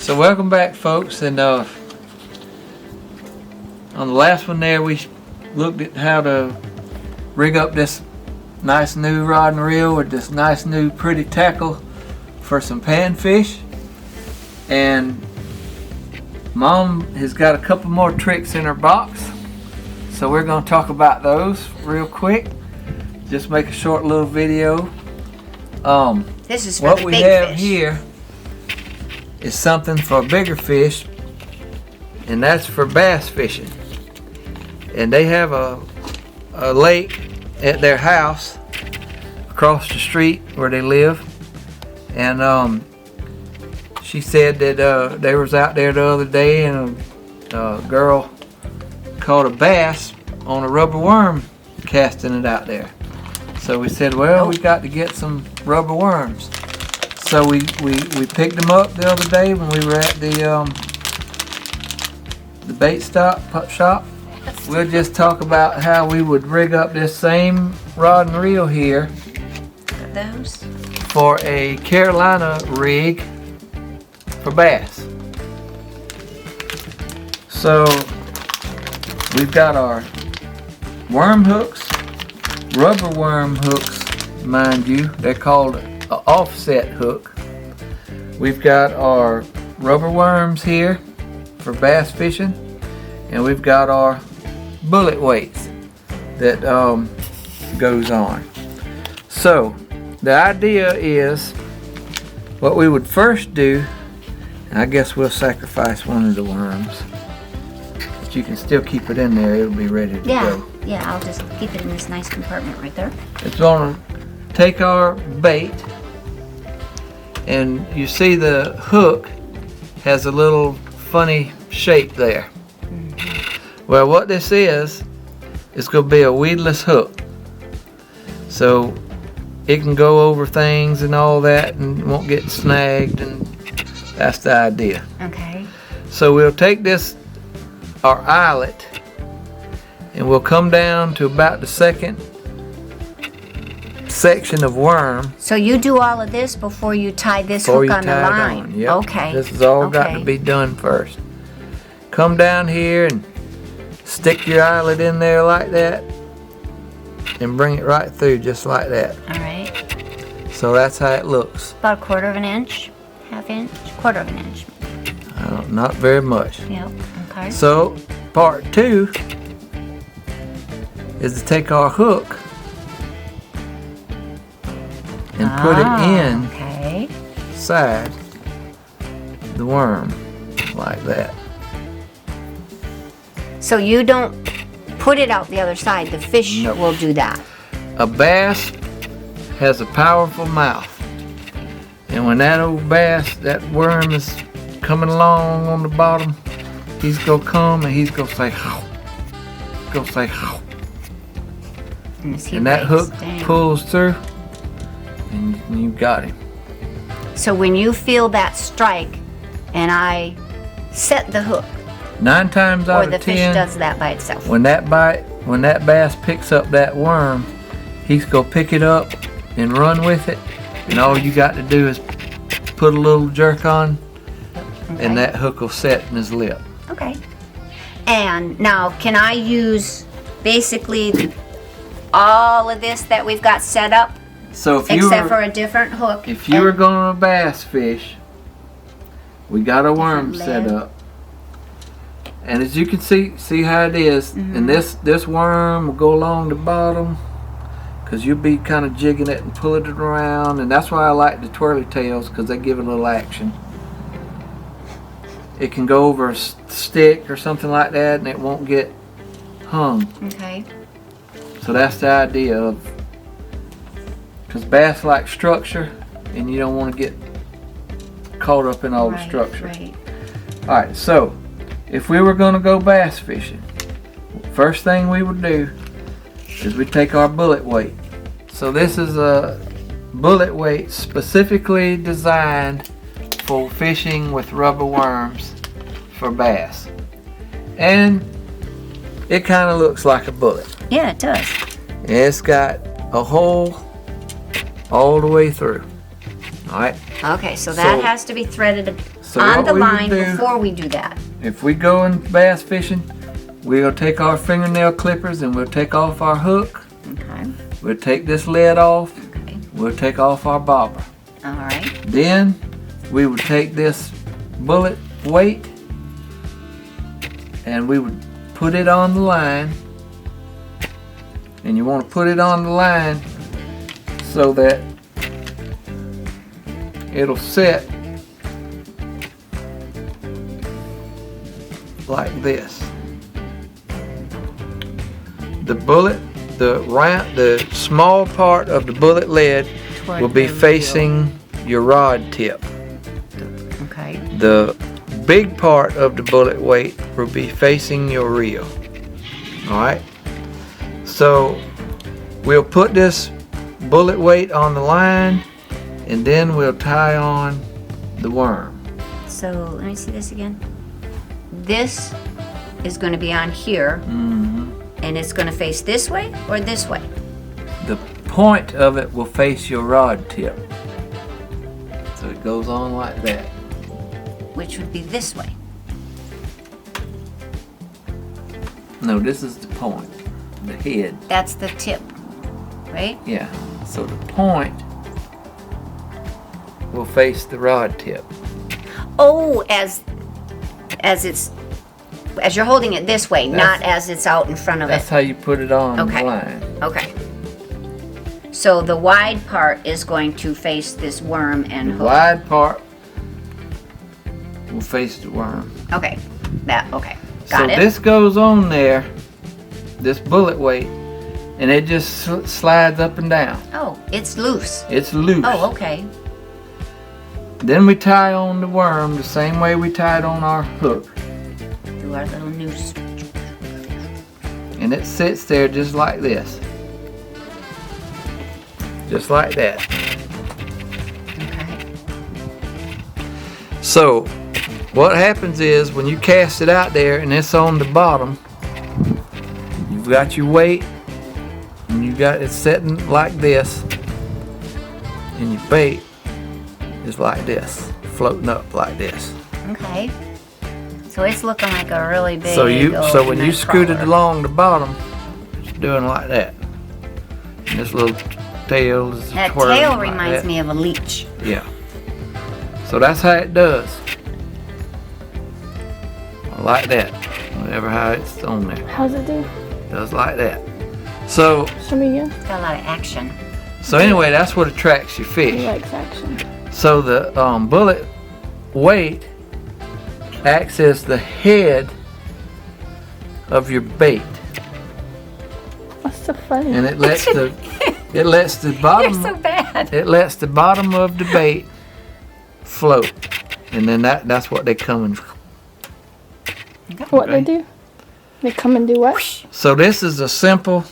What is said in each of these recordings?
So welcome back, folks, and on the last one there we looked at how to rig up this nice new rod and reel with this nice new pretty tackle for some panfish, and Mom has got a couple more tricks in her box, so we're going to talk about those real quick. Just make a short little video. This is for what the we big have fish. here is something for bigger fish, and that's for bass fishing. And they have a lake at their house across the street where they live, and she said that they was out there the other day and a girl caught a bass on a rubber worm casting it out there. So we said, well, we got to get some rubber worms. So we picked them up the other day when we were at the bait shop. We'll just talk about how we would rig up this same rod and reel here Those? for a Carolina rig for bass. So we've got our worm hooks, rubber worm hooks, mind you. They're called an offset hook. We've got our rubber worms here for bass fishing, and we've got our bullet weights that goes on. So the idea is what we would first do, and I guess we'll sacrifice one of the worms, but you can still keep it in there. It'll be ready to go. Yeah, I'll just keep it in this nice compartment right there. It's going to take our bait, and you see the hook has a little funny shape there. Well, what this is going to be a weedless hook. So it can go over things and all that and won't get snagged, and that's the idea. Okay. So we'll take this, our eyelet, and we'll come down to about the second section of worm. So you do all of this before you tie this hook on the line? Yep. Okay. This has all got to be done first. Come down here and stick your eyelet in there like that and bring it right through just like that. All right. So that's how it looks. About 1/4 of an inch, half inch, 1/4 of an inch. Not very much. Yep. Okay. So part 2 is to take our hook and put it in Okay. inside the worm like that. So you don't put it out the other side. The fish No. will do that. A bass has a powerful mouth, and when that old bass, that worm is coming along on the bottom, he's gonna come and he's gonna say, and that hook pulls through, and you got him. So when you feel that strike, and I set the hook, 9 times or out the of fish 10, does that by itself. when that bass picks up that worm, he's gonna pick it up and run with it, and all you got to do is put a little jerk on, Okay. and that hook will set in his lip. Okay. And now, can I use basically all of this that we've got set up, So if except for a different hook? if you were going to bass fish, we got a worm Different set lead. up, and as you can see how it is, Mm-hmm. and this worm will go along the bottom, because you'll be kind of jigging it and pulling it around, and that's why I like the twirly tails, because they give it a little action. It can go over a stick or something like that, and it won't get hung. Okay. So that's the idea of, because bass like structure, and you don't want to get caught up in all the structure. Right. All right, so if we were going to go bass fishing, first thing we would do is we take our bullet weight. So this is a bullet weight specifically designed for fishing with rubber worms for bass, and it kind of looks like a bullet. Yeah, it does. It's got a hole all the way through. Alright? Okay, so that So- has to be threaded So on what the we would line do- before we do that. If we go in bass fishing, we'll take our fingernail clippers and we'll take off our hook. Okay, We'll take this lead off. okay, We'll take off our bobber. all right. Then we would take this bullet weight and we would put it on the line. And you want to put it on the line so that it'll set like this. The bullet, the small part of the bullet lead Toward will be the facing your rod tip. Okay, The big part of the bullet weight will be facing your reel. Alright? So we'll put this bullet weight on the line and then we'll tie on the worm. so let me see this again. This is going to be on here, and it's going to face this way or this way? The point of it will face your rod tip. So it goes on like that. Which would be this way. No, this is the point. The head. That's the tip, right? Yeah. So the point will face the rod tip. Oh, as you're holding it this way, not as it's out in front of That's it. how you put it on Okay. the line. Okay. So the wide part is going to face this worm and The hook. wide part will face the worm. Okay. Okay. So Got it. this goes on there, this bullet weight, and it just slides up and down. Oh, it's loose. It's loose. Oh, okay. Then we tie on the worm the same way we tied on our hook. Do our little noose. And it sits there just like this. Just like that. Okay. So what happens is when you cast it out there and it's on the bottom, you've got your weight and you got it sitting like this, and your bait is like this, floating up like this. Okay. So it's looking like a really big. So when you night scoot it crawler. along the bottom, it's doing like that. And this little tail is That twirling tail like reminds that. me of a leech. Yeah. So that's how it does. Like that. Whatever how it's on there. How's it do? Does like that. So Show me again. It's got a lot of action. anyway, that's what attracts your He fish. likes action. So the bullet weight acts as the head of your bait, What's so funny? and it lets the You're bottom so bad. it lets the bottom of the bait float, and then that's what they come and. What okay. they do? They come and do what? So this is a simple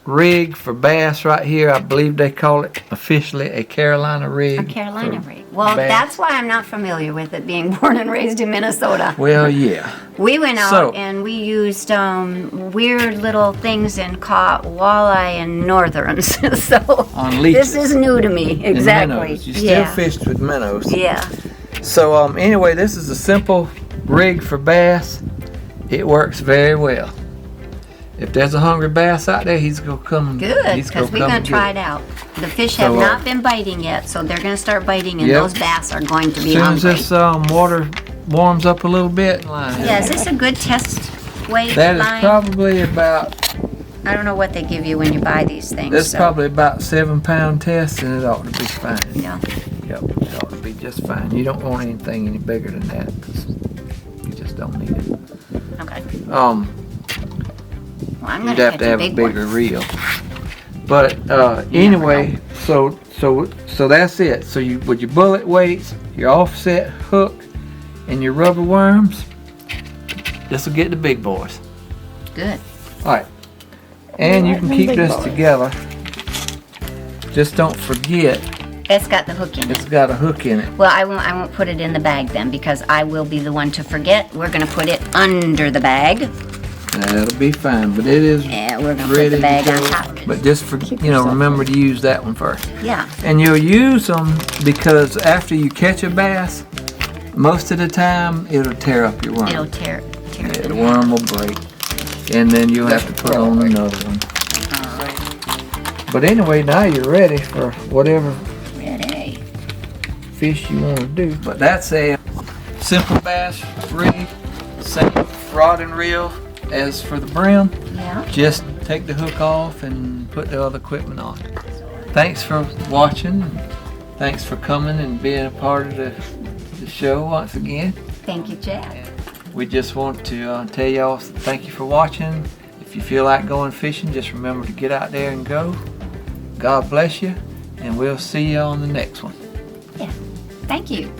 rig for bass right here. I believe they call it officially a Carolina rig. A Carolina for rig. Well, bass. that's why I'm not familiar with it, being born and raised in Minnesota. Well, yeah. We went out So- and we used weird little things and caught walleye and northerns. So On leeches. this is new to me. And Exactly. minnows. You still Yeah. fished with minnows. Yeah. So anyway, this is a simple rig for bass. It works very well. If there's a hungry bass out there, he's gonna come. Good, he's because we're come going and to get try it out. The fish have So, not been biting yet, so they're going to start biting, and Yep. those bass are going to be As soon as hungry. this water warms up a little bit, line. Yeah, is this a good test weight That is line? probably about. I don't know what they give you when you buy these things. That's so, probably about 7-pound test, and it ought to be fine. Yeah. Yep, it ought to be just fine. You don't want anything any bigger than that, 'cause you just don't need it. Okay. Well, Well, I'm you'd going to have catch to a have a big bigger one. reel. But anyway, so that's it. So with your bullet weights, your offset hook, and your rubber worms, this will get the big boys. Good. All right, and you Alright, can them keep big this boys. together. Just don't forget It's got the hook in it. it's got a hook in it. Well, I won't put it in the bag then, because I will be the one to forget. We're going to put it under the bag. That'll be fine, but it is Yeah, we're gonna put ready the to bag on go. top of it. But just for, Keep you know, yourself remember to use that one first. Yeah, And you'll use them because after you catch a bass, most of the time it'll tear up your worm. it'll tear Yeah, it the in worm will break. And then you'll have to put on another one. But anyway, now you're ready for whatever Ready. fish you want to do. But that's a simple bass rig, same rod and reel as for the brim. Yeah. Just take the hook off and put the other equipment on. Thanks for watching. Thanks for coming and being a part of the show once again. Thank you, Jack. We just want to tell y'all thank you for watching. If you feel like going fishing, just remember to get out there and go. God bless you, and we'll see you on the next one. Thank you.